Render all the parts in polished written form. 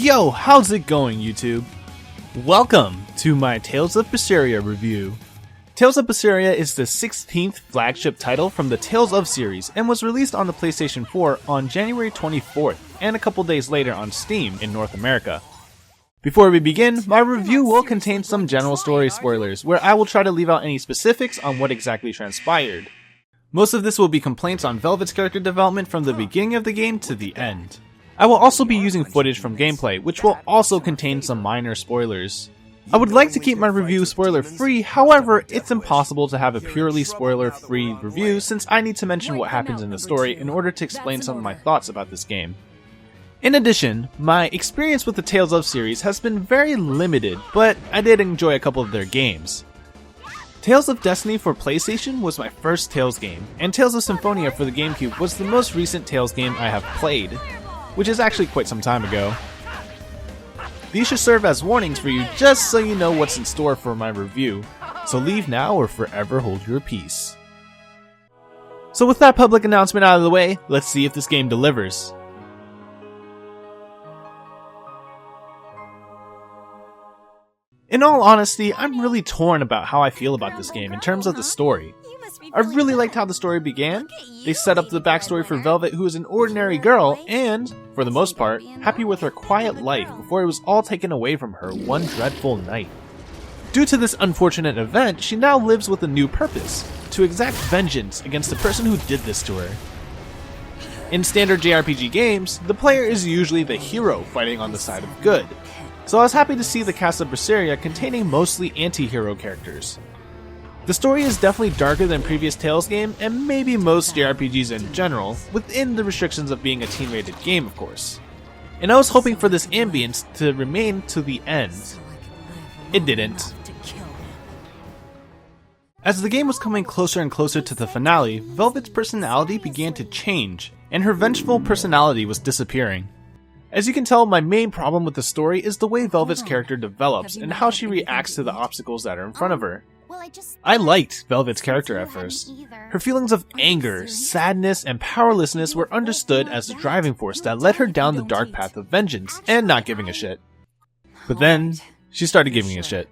Yo, how's it going, YouTube? Welcome to my Tales of Berseria review. Tales of Berseria is the 16th flagship title from the Tales of series and was released on the PlayStation 4 on January 24th and a couple days later on Steam in North America. Before we begin, my review will contain some general story spoilers where I will try to leave out any specifics on what exactly transpired. Most of this will be complaints on Velvet's character development from the beginning of the game to the end. I will also be using footage from gameplay, which will also contain some minor spoilers. I would like to keep my review spoiler free, however, it's impossible to have a purely spoiler free review since I need to mention what happens in the story in order to explain some of my thoughts about this game. In addition, my experience with the Tales of series has been very limited, but I did enjoy a couple of their games. Tales of Destiny for PlayStation was my first Tales game, and Tales of Symphonia for the GameCube was the most recent Tales game I have played, which is actually quite some time ago. These should serve as warnings for you just so you know what's in store for my review, so leave now or forever hold your peace. So with that public announcement out of the way, let's see if this game delivers. In all honesty, I'm really torn about how I feel about this game in terms of the story. I really liked how the story began. They set up the backstory for Velvet, who is an ordinary girl and, for the most part, happy with her quiet life before it was all taken away from her one dreadful night. Due to this unfortunate event, she now lives with a new purpose, to exact vengeance against the person who did this to her. In standard JRPG games, the player is usually the hero fighting on the side of good, so I was happy to see the cast of Berseria containing mostly anti-hero characters. The story is definitely darker than previous Tales game, and maybe most JRPGs in general, within the restrictions of being a teen-rated game, of course. And I was hoping for this ambience to remain to the end. It didn't. As the game was coming closer and closer to the finale, Velvet's personality began to change, and her vengeful personality was disappearing. As you can tell, my main problem with the story is the way Velvet's character develops and how she reacts to the obstacles that are in front of her. I liked Velvet's character at first. Her feelings of anger, sadness, and powerlessness were understood as the driving force that led her down the dark path of vengeance and not giving a shit. But then, she started giving a shit.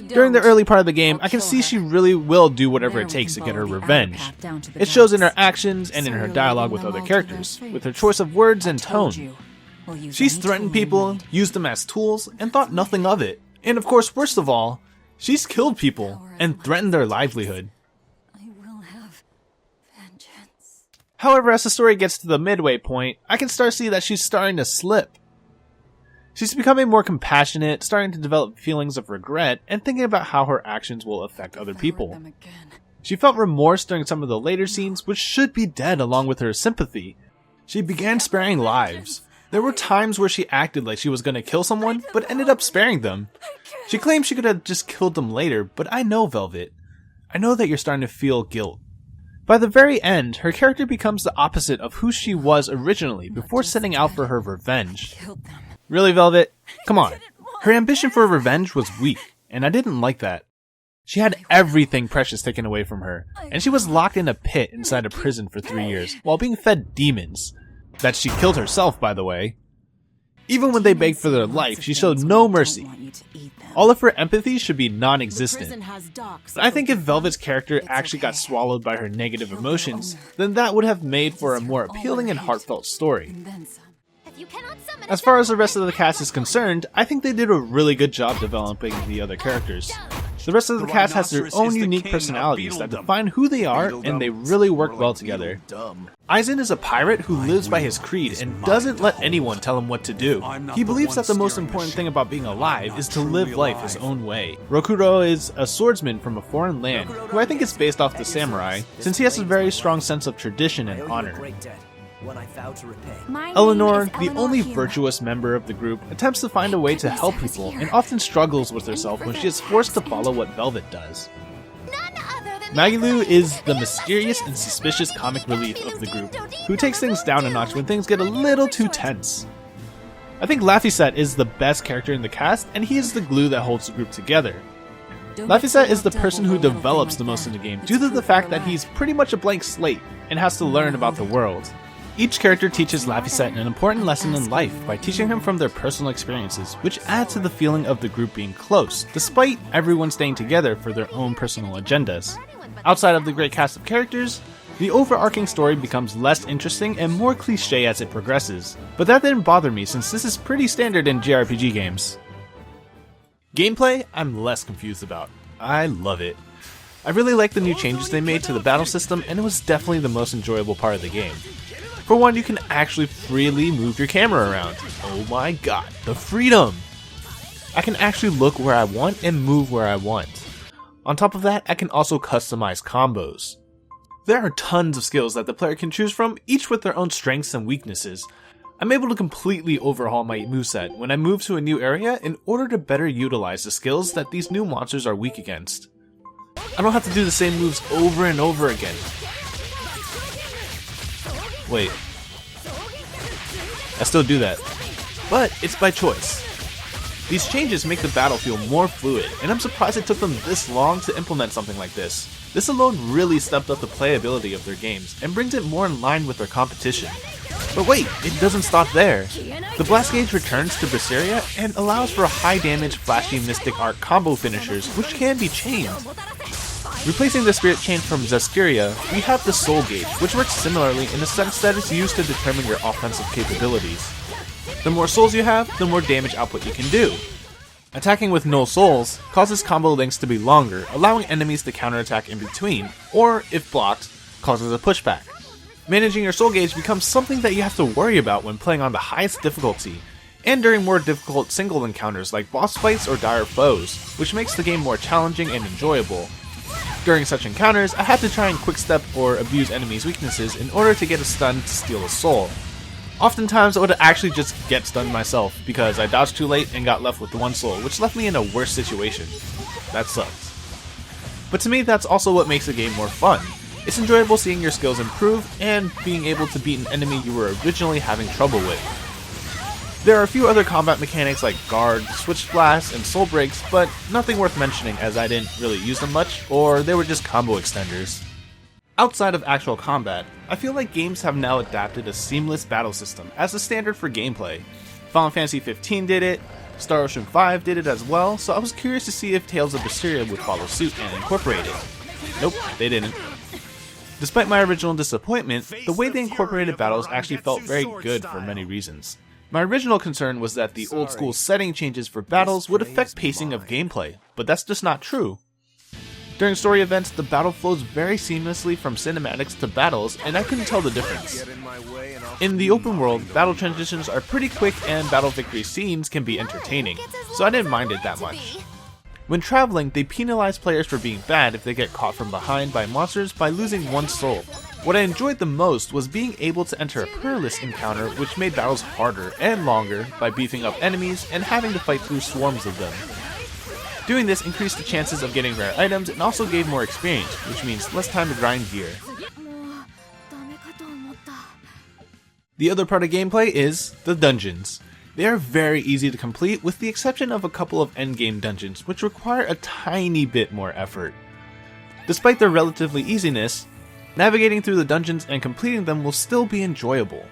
During the early part of the game, I can see she really will do whatever it takes to get her revenge. It shows in her actions and in her dialogue with other characters, with her choice of words and tone. She's threatened people, used them as tools, and thought nothing of it. And of course, worst of all, she's killed people and threatened their livelihood. However, as the story gets to the midway point, I can start to see that she's starting to slip. She's becoming more compassionate, starting to develop feelings of regret, and thinking about how her actions will affect other people. She felt remorse during some of the later scenes, which should be dead along with her sympathy. She began sparing lives. There were times where she acted like she was going to kill someone, but ended up sparing them. She claimed she could have just killed them later, but I know Velvet. I know that you're starting to feel guilt. By the very end, her character becomes the opposite of who she was originally before setting out for her revenge. Really, Velvet? Come on. Her ambition for revenge was weak, and I didn't like that. She had everything precious taken away from her, and she was locked in a pit inside a prison for 3 years, while being fed demons. That she killed herself, by the way. Even when they begged for their life, she showed no mercy. All of her empathy should be non-existent. But I think if Velvet's character actually got swallowed by her negative emotions, then that would have made for a more appealing and heartfelt story. As far as the rest of the cast is concerned, I think they did a really good job developing the other characters. The rest of the cast has their own unique personalities that define who they are, and they really work well together. Aizen is a pirate who lives by his creed and doesn't let anyone tell him what to do. He believes that the most important thing about being alive is to live life his own way. Rokuro is a swordsman from a foreign land, who I think is based off the samurai, since he has a very strong sense of tradition and honor. Eleanor, the only virtuous member of the group, attempts to find a way to help people and often struggles with herself when she is forced to follow what Velvet does. Magilu is the mysterious and suspicious comic relief of the group, who takes things down a notch when things get a little too tense. I think Laphicet is the best character in the cast, and he is the glue that holds the group together. Laphicet is the person who develops the most in the game due to the fact that he's pretty much a blank slate and has to learn about the world. Each character teaches Laphicet an important lesson in life by teaching him from their personal experiences, which adds to the feeling of the group being close, despite everyone staying together for their own personal agendas. Outside of the great cast of characters, the overarching story becomes less interesting and more cliché as it progresses, but that didn't bother me since this is pretty standard in JRPG games. Gameplay, I'm less confused about. I love it. I really like the new changes they made to the battle system, and it was definitely the most enjoyable part of the game. For one, you can actually freely move your camera around. Oh my god, the freedom! I can actually look where I want and move where I want. On top of that, I can also customize combos. There are tons of skills that the player can choose from, each with their own strengths and weaknesses. I'm able to completely overhaul my moveset when I move to a new area in order to better utilize the skills that these new monsters are weak against. I don't have to do the same moves over and over again. Wait. I still do that. But it's by choice. These changes make the battle feel more fluid, and I'm surprised it took them this long to implement something like this. This alone really stepped up the playability of their games, and brings it more in line with their competition. But wait, it doesn't stop there. The Blast Gauge returns to Berseria and allows for high damage flashy Mystic Arc combo finishers, which can be chained. Replacing the Spirit Chain from Zestiria, we have the Soul Gauge, which works similarly in the sense that it's used to determine your offensive capabilities. The more souls you have, the more damage output you can do. Attacking with no souls causes combo lengths to be longer, allowing enemies to counterattack in between, or, if blocked, causes a pushback. Managing your soul gauge becomes something that you have to worry about when playing on the highest difficulty, and during more difficult single encounters like boss fights or dire foes, which makes the game more challenging and enjoyable. During such encounters, I had to try and quickstep or abuse enemies' weaknesses in order to get a stun to steal a soul. Oftentimes I would actually just get stunned myself because I dodged too late and got left with one soul, which left me in a worse situation. That sucks. But to me, that's also what makes the game more fun. It's enjoyable seeing your skills improve and being able to beat an enemy you were originally having trouble with. There are a few other combat mechanics like guard, switch blasts, and soul breaks, but nothing worth mentioning as I didn't really use them much, or they were just combo extenders. Outside of actual combat, I feel like games have now adapted a seamless battle system as a standard for gameplay. Final Fantasy XV did it, Star Ocean V did it as well, so I was curious to see if Tales of Berseria would follow suit and incorporate it. Nope, they didn't. Despite my original disappointment, the way they incorporated battles actually felt very good for many reasons. My original concern was that the old school setting changes for battles would affect pacing of gameplay, but that's just not true. During story events, the battle flows very seamlessly from cinematics to battles, and I couldn't tell the difference. In the open world, battle transitions are pretty quick and battle victory scenes can be entertaining, so I didn't mind it that much. When traveling, they penalize players for being bad if they get caught from behind by monsters by losing one soul. What I enjoyed the most was being able to enter a perilous encounter, which made battles harder and longer by beefing up enemies and having to fight through swarms of them. Doing this increased the chances of getting rare items and also gave more experience, which means less time to grind gear. The other part of gameplay is the dungeons. They are very easy to complete with the exception of a couple of endgame dungeons, which require a tiny bit more effort. Despite their relatively easiness, navigating through the dungeons and completing them will still be enjoyable.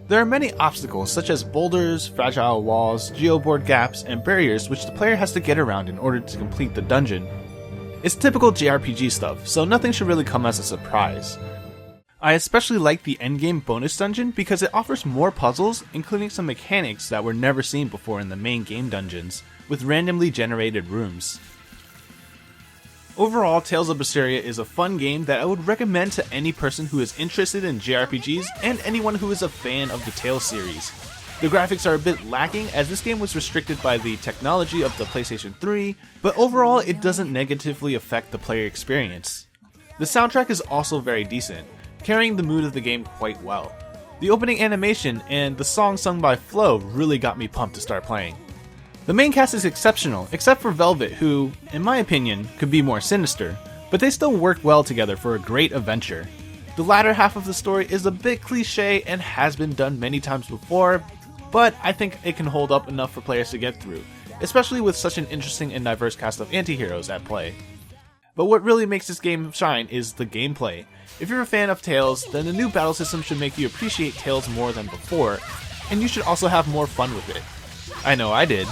There are many obstacles such as boulders, fragile walls, geoboard gaps, and barriers which the player has to get around in order to complete the dungeon. It's typical JRPG stuff, so nothing should really come as a surprise. I especially like the endgame bonus dungeon because it offers more puzzles, including some mechanics that were never seen before in the main game dungeons, with randomly generated rooms. Overall, Tales of Berseria is a fun game that I would recommend to any person who is interested in JRPGs and anyone who is a fan of the Tales series. The graphics are a bit lacking as this game was restricted by the technology of the PlayStation 3, but overall it doesn't negatively affect the player experience. The soundtrack is also very decent, carrying the mood of the game quite well. The opening animation and the song sung by Flo really got me pumped to start playing. The main cast is exceptional, except for Velvet, who, in my opinion, could be more sinister, but they still work well together for a great adventure. The latter half of the story is a bit cliche and has been done many times before, but I think it can hold up enough for players to get through, especially with such an interesting and diverse cast of anti-heroes at play. But what really makes this game shine is the gameplay. If you're a fan of Tales, then the new battle system should make you appreciate Tales more than before, and you should also have more fun with it. I know I did.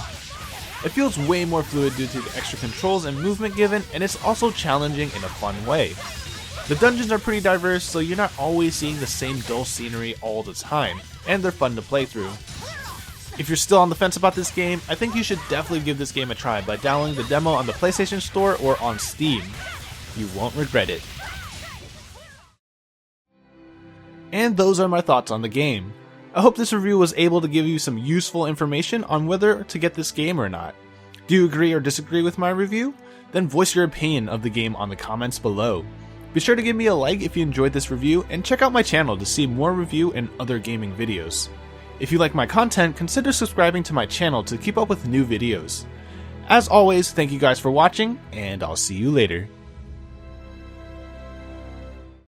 It feels way more fluid due to the extra controls and movement given, and it's also challenging in a fun way. The dungeons are pretty diverse, so you're not always seeing the same dull scenery all the time, and they're fun to play through. If you're still on the fence about this game, I think you should definitely give this game a try by downloading the demo on the PlayStation Store or on Steam. You won't regret it. And those are my thoughts on the game. I hope this review was able to give you some useful information on whether to get this game or not. Do you agree or disagree with my review? Then voice your opinion of the game on the comments below. Be sure to give me a like if you enjoyed this review, and check out my channel to see more review and other gaming videos. If you like my content, consider subscribing to my channel to keep up with new videos. As always, thank you guys for watching, and I'll see you later.